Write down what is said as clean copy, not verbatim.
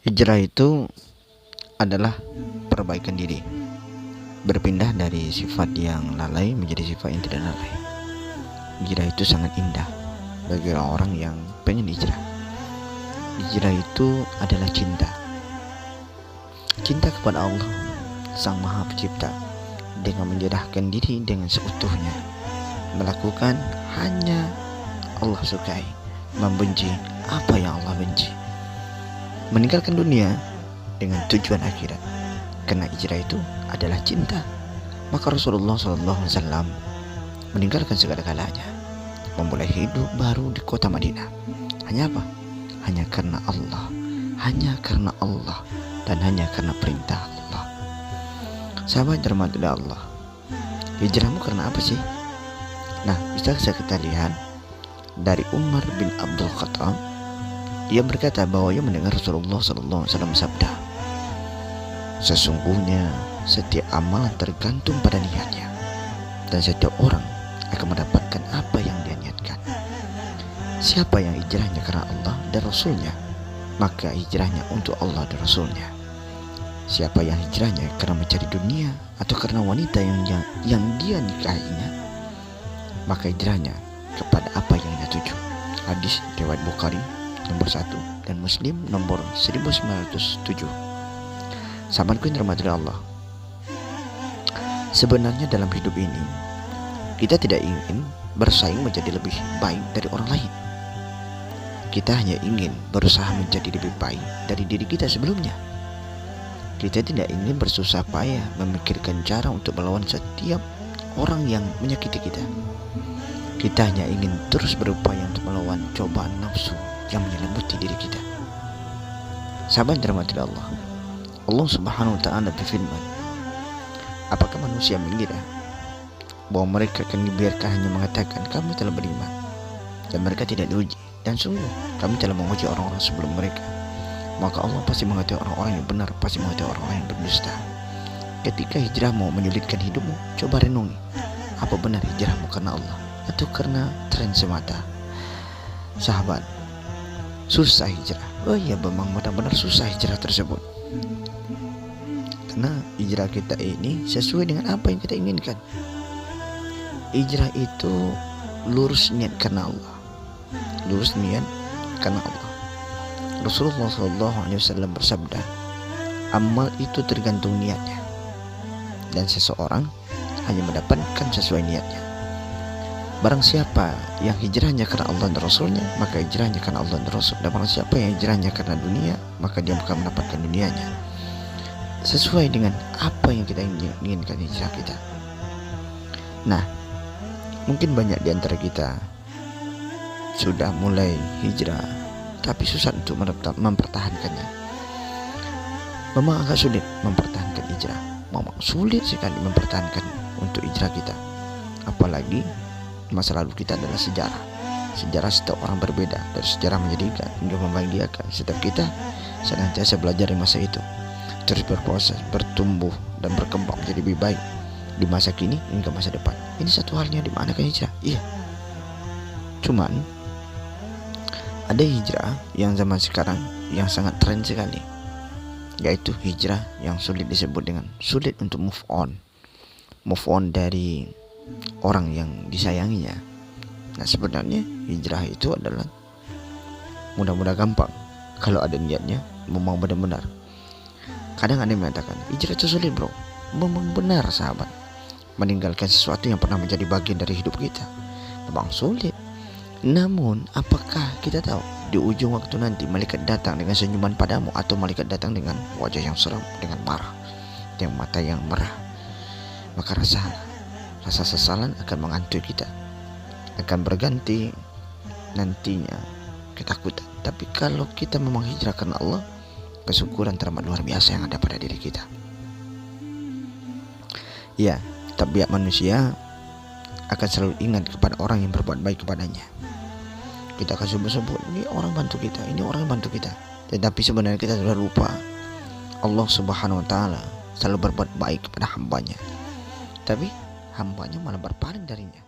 Hijrah itu adalah perbaikan diri, berpindah dari sifat yang lalai menjadi sifat yang tidak lalai. Hijrah itu sangat indah bagi orang-orang yang pengen hijrah. Hijrah itu adalah cinta kepada Allah, Sang Maha Pencipta, dengan menyerahkan diri dengan seutuhnya, melakukan hanya Allah sukai, membenci apa yang Allah benci, meninggalkan dunia dengan tujuan akhirat. Karena hijrah itu adalah cinta, maka Rasulullah SAW meninggalkan segala-galanya, memulai hidup baru di kota Madinah. Hanya apa? Hanya karena Allah, dan hanya karena perintah Allah. Sahabat dirahmati Allah, hijrahmu karena apa sih? Nah, bisa kita lihat dari Umar bin Abdul Khattab. Ia berkata bahwa ia mendengar Rasulullah SAW sabda, sesungguhnya setiap amalan tergantung pada niatnya, dan setiap orang akan mendapatkan apa yang dia niatkan. Siapa yang hijrahnya karena Allah dan Rasulnya, maka hijrahnya untuk Allah dan Rasulnya. Siapa yang hijrahnya karena mencari dunia atau karena wanita yang dia nikahinya, maka hijrahnya kepada apa yang dia tuju. Hadis riwayat Bukhari nomor 1 dan Muslim nomor 1907. Sahabatku yang dirahmati Allah, sebenarnya dalam hidup ini kita tidak ingin bersaing menjadi lebih baik dari orang lain. Kita hanya ingin berusaha menjadi lebih baik dari diri kita sebelumnya. Kita tidak ingin bersusah payah memikirkan cara untuk melawan setiap orang yang menyakiti kita. Kita hanya ingin terus berupaya untuk melawan cobaan nafsu yang menyelimuti diri kita. Sahabat dirahmati Allah, Allah Subhanahu wa ta'ala berfirman, apakah manusia mengira bahwa mereka akan dibiarkan hanya mengatakan kami telah beriman dan mereka tidak diuji? Dan sungguh kami telah menguji orang-orang sebelum mereka, maka Allah pasti mengetahui orang-orang yang benar, pasti mengetahui orang-orang yang berdusta. Ketika hijrahmu menyulitkan hidupmu, coba renungi, apa benar hijrahmu karena Allah atau karena tren semata? Sahabat, susah hijrah. Oh iya, memang benar-benar susah hijrah tersebut, karena hijrah kita ini sesuai dengan apa yang kita inginkan. Hijrah itu lurus niat karena Allah, lurus niat karena Allah. Rasulullah SAW bersabda, amal itu tergantung niatnya, dan seseorang hanya mendapatkan sesuai niatnya. Barang siapa yang hijrahnya karena Allah dan Rasulnya, maka hijrahnya karena Allah dan Rasul. Dan barang siapa yang hijrahnya karena dunia, maka dia akan mendapatkan dunianya, sesuai dengan apa yang kita inginkan hijrah kita. Nah, mungkin banyak di antara kita sudah mulai hijrah, tapi susah untuk mempertahankannya. Memang agak sulit mempertahankan hijrah. Memang sulit sekali mempertahankan untuk hijrah kita. Apalagi masa lalu kita adalah sejarah. Sejarah setiap orang berbeda, dari sejarah menyedihkan hingga membahagiakan. Setiap kita senantiasa belajar di masa itu, terus berproses, bertumbuh dan berkembang menjadi lebih baik di masa kini hingga masa depan. Ini satu halnya di mana kan hijrah. Iya. Cuman ada hijrah yang zaman sekarang yang sangat tren sekali, yaitu hijrah yang sulit disebut dengan sulit untuk move on dari orang yang disayanginya. Nah, sebenarnya hijrah itu adalah mudah-mudah gampang kalau ada niatnya memang benar-benar. Kadang ada yang mengatakan hijrah itu sulit, bro. Memang benar, sahabat. Meninggalkan sesuatu yang pernah menjadi bagian dari hidup kita memang sulit. Namun apakah kita tahu di ujung waktu nanti malaikat datang dengan senyuman padamu, atau malaikat datang dengan wajah yang seram, dengan marah, dengan mata yang merah? Maka rasa sesalan akan menghantui kita, akan berganti nantinya ketakutan. Tapi kalau kita memang hijrah karena Allah, kesyukuran teramat luar biasa yang ada pada diri kita. Ya, tabiat manusia akan selalu ingat kepada orang yang berbuat baik kepadanya. Kita akan sebut-sebut, ini orang bantu kita, ini orang yang bantu kita. Tetapi sebenarnya kita sudah lupa, Allah Subhanahu wa ta'ala selalu berbuat baik kepada hambanya, tapi hambanya malah berpaling darinya.